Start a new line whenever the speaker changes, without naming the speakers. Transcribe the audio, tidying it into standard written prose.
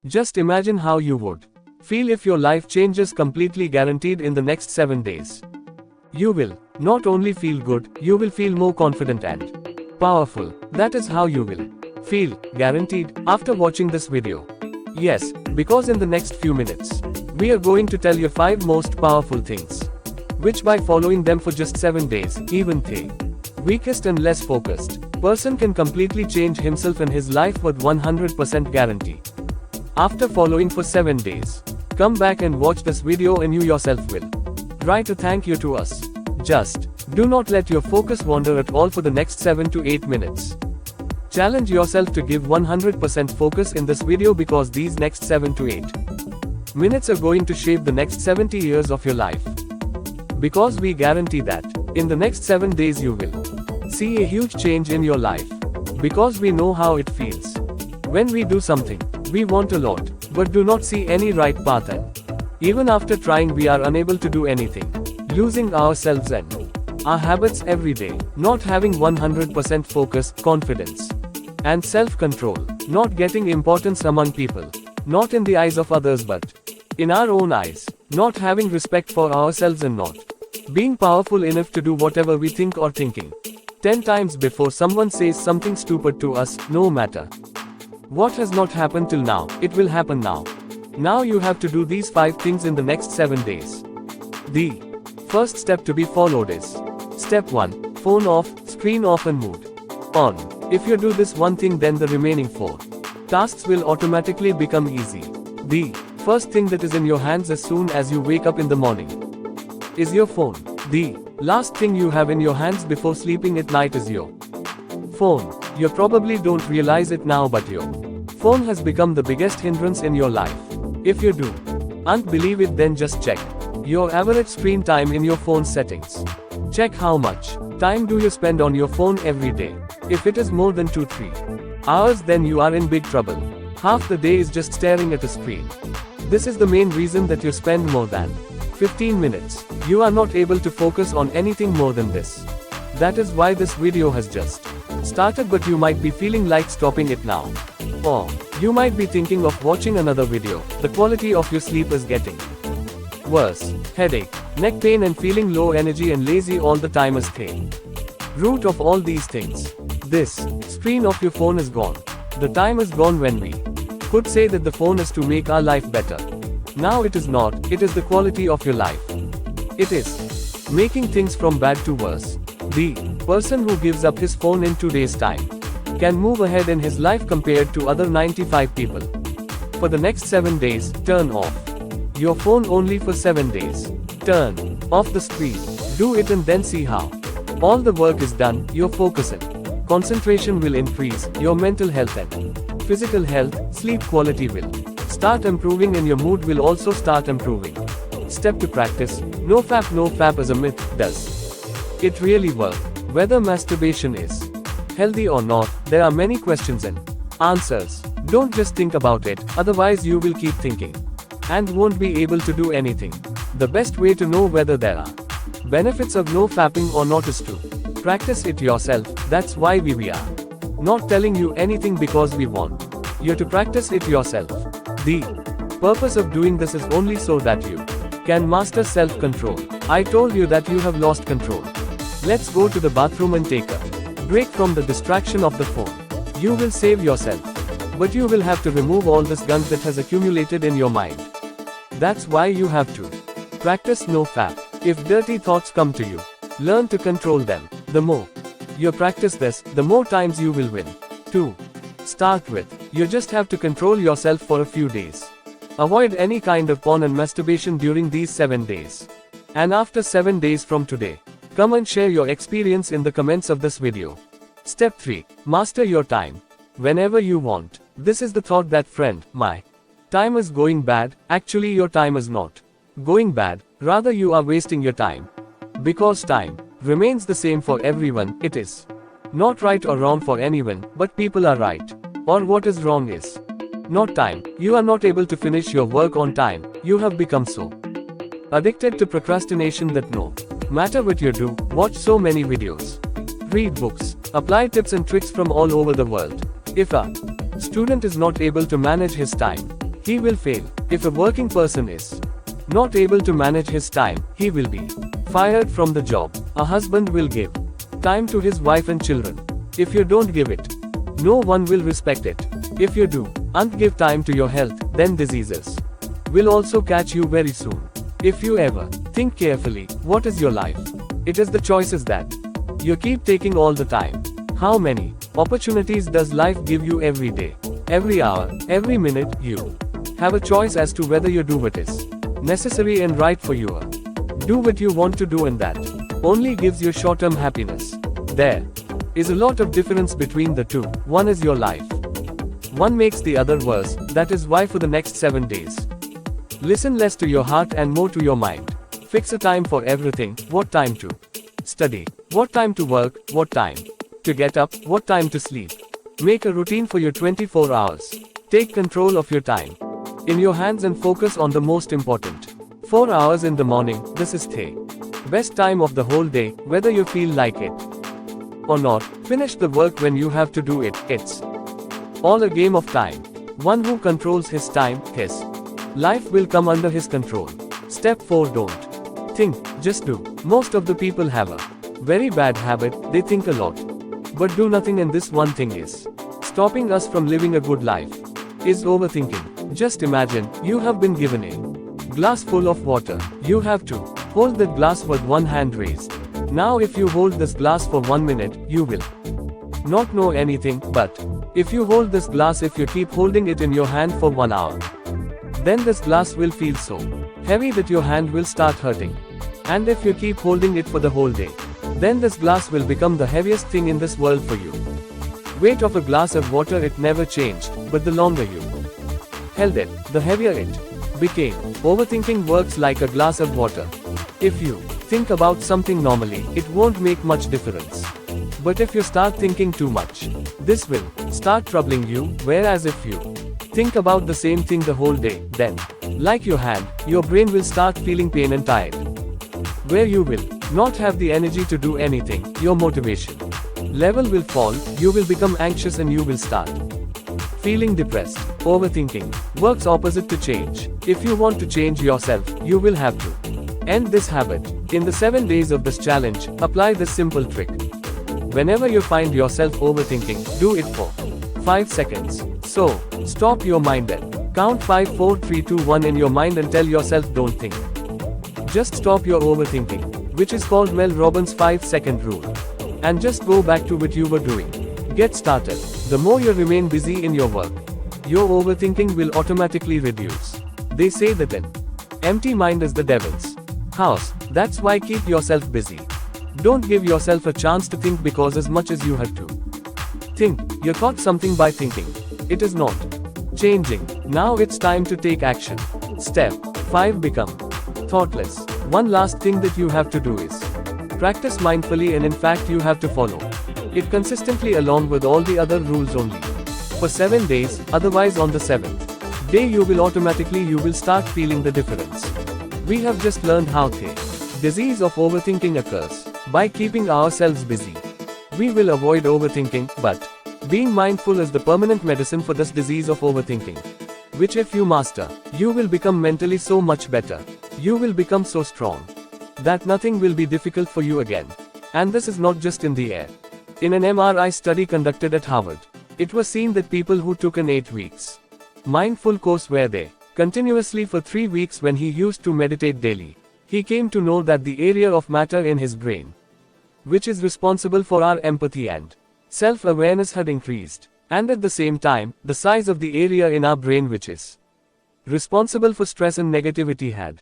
Just imagine how you would feel if your life changes completely guaranteed in the next 7 days. You will not only feel good, you will feel more confident and powerful. That is how you will feel, guaranteed, after watching this video. Yes, because in the next few minutes, we are going to tell you 5 most powerful things, which by following them for just 7 days, even the weakest and less focused person can completely change himself and his life with 100% guarantee. After following for 7 days, come back and watch this video and you yourself will write a thank you to us. Just do not let your focus wander at all for the next 7 to 8 minutes. Challenge yourself to give 100% focus in this video because these next 7 to 8 minutes are going to shape the next 70 years of your life. Because we guarantee that in the next 7 days you will see a huge change in your life. Because we know how it feels when we do something we want a lot, but do not see any right path, and even after trying we are unable to do anything, losing ourselves and our habits every day, not having 100% focus, confidence, and self-control, not getting importance among people, not in the eyes of others but in our own eyes, not having respect for ourselves and not being powerful enough to do whatever we think or thinking 10 times before someone says something stupid to us, no matter what has not happened till now, it will happen now. Now you have to do these 5 things in the next 7 days. The first step to be followed is Step 1. Phone off, screen off and mood on. If you do this one thing, then the remaining 4 tasks will automatically become easy. The first thing that is in your hands as soon as you wake up in the morning is your phone. The last thing you have in your hands before sleeping at night is your phone. You probably don't realize it now, but your phone has become the biggest hindrance in your life. If you don't believe it, then just check your average screen time in your phone settings. Check how much time do you spend on your phone every day. If it is more than 2-3 hours, then you are in big trouble. Half the day is just staring at a screen. This is the main reason that you spend more than 15 minutes. You are not able to focus on anything more than this. That is why this video has just started, but you might be feeling like stopping it now. Or you might be thinking of watching another video. The quality of your sleep is getting worse. Headache, neck pain and feeling low energy and lazy all the time is the root of all these things. This screen of your phone is gone. The time is gone when we could say that the phone is to make our life better. Now it is not, it is the quality of your life. It is making things from bad to worse. The person who gives up his phone in 2 days' time can move ahead in his life compared to other 95 people. For the next 7 days, turn off your phone only for 7 days. Turn off the screen. Do it and then see how all the work is done. Your focus and concentration will increase, your mental health and physical health, sleep quality will start improving and your mood will also start improving. Step to practice. No fap is a myth. Does it really work? Whether masturbation is healthy or not, there are many questions and answers. Don't just think about it, otherwise you will keep thinking and won't be able to do anything. The best way to know whether there are benefits of no fapping or not is to practice it yourself. That's why we are not telling you anything, because we want you to practice it yourself. The purpose of doing this is only so that you can master self-control. I told you that you have lost control. Let's go to the bathroom and take a break from the distraction of the phone. You will save yourself, but you will have to remove all this gunk that has accumulated in your mind. That's why you have to practice no fap. If dirty thoughts come to you, learn to control them. The more you practice this, the more times you will win. 2. Start with, you just have to control yourself for a few days. Avoid any kind of porn and masturbation during these 7 days. And after 7 days from today, come and share your experience in the comments of this video. Step 3. Master your time. Whenever you want. This is the thought that, friend, my time is going bad. Actually, your time is not going bad. Rather, you are wasting your time. Because time remains the same for everyone. It is not right or wrong for anyone, but people are right. Or what is wrong is not time. You are not able to finish your work on time. You have become so addicted to procrastination that no matter what you do, watch so many videos, read books, apply tips and tricks from all over the world. If a student is not able to manage his time, he will fail. If a working person is not able to manage his time, he will be fired from the job. A husband will give time to his wife and children. If you don't give it, no one will respect it. If you do and give time to your health, then diseases will also catch you very soon. If you ever think carefully, what is your life? It is the choices that you keep taking all the time. How many opportunities does life give you every day? Every hour, every minute, you have a choice as to whether you do what is necessary and right for you. Do what you want to do, and that only gives you short-term happiness. There is a lot of difference between the two. One is your life. One makes the other worse. That is why for the next 7 days, listen less to your heart and more to your mind. Fix a time for everything. What time to study, what time to work, what time to get up, what time to sleep. Make a routine for your 24 hours. Take control of your time in your hands and focus on the most important 4 hours in the morning. This is the best time of the whole day, whether you feel like it or not. Finish the work when you have to do it. It's all a game of time. One who controls his time, his life will come under his control. Step 4. Don't think, just do. Most of the people have a very bad habit. They think a lot but do nothing, and this one thing is stopping us from living a good life is overthinking. Just imagine, you have been given a glass full of water. You have to hold that glass with one hand raised. Now if you hold this glass for 1 minute, you will not know anything, but if you hold this glass, if you keep holding it in your hand for 1 hour, then this glass will feel so heavy that your hand will start hurting. And if you keep holding it for the whole day, then this glass will become the heaviest thing in this world for you. Weight of a glass of water, it never changed, but the longer you held it, the heavier it became. Overthinking works like a glass of water. If you think about something normally, it won't make much difference. But if you start thinking too much, this will start troubling you, whereas if you think about the same thing the whole day, then, like your hand, your brain will start feeling pain and tired, where you will not have the energy to do anything. Your motivation level will fall, you will become anxious, and you will start feeling depressed. Overthinking works opposite to change. If you want to change yourself, you will have to end this habit. In the 7 days of this challenge, apply this simple trick. Whenever you find yourself overthinking, do it for 5 seconds. So, stop your mind then. Count 5, 4, 3, 2, 1 in your mind and tell yourself don't think. Just stop your overthinking, which is called Mel Robbins' 5-second rule. And just go back to what you were doing. Get started. The more you remain busy in your work, your overthinking will automatically reduce. They say that an empty mind is the devil's house. That's why keep yourself busy. Don't give yourself a chance to think, because as much as you have to think, you caught something by thinking. It is not changing. Now it's time to take action. Step 5. Become thoughtless. One last thing that you have to do is practice mindfully, and in fact you have to follow it consistently along with all the other rules only for 7 days, otherwise on the 7th day you will start feeling the difference. We have just learned how the disease of overthinking occurs by keeping ourselves busy. We will avoid overthinking, but being mindful is the permanent medicine for this disease of overthinking, which if you master, you will become mentally so much better. You will become so strong that nothing will be difficult for you again. And this is not just in the air. In an MRI study conducted at Harvard, it was seen that people who took an 8 weeks mindful course where they continuously for 3 weeks, when he used to meditate daily, he came to know that the area of matter in his brain, which is responsible for our empathy and self-awareness, had increased. And at the same time, the size of the area in our brain which is responsible for stress and negativity had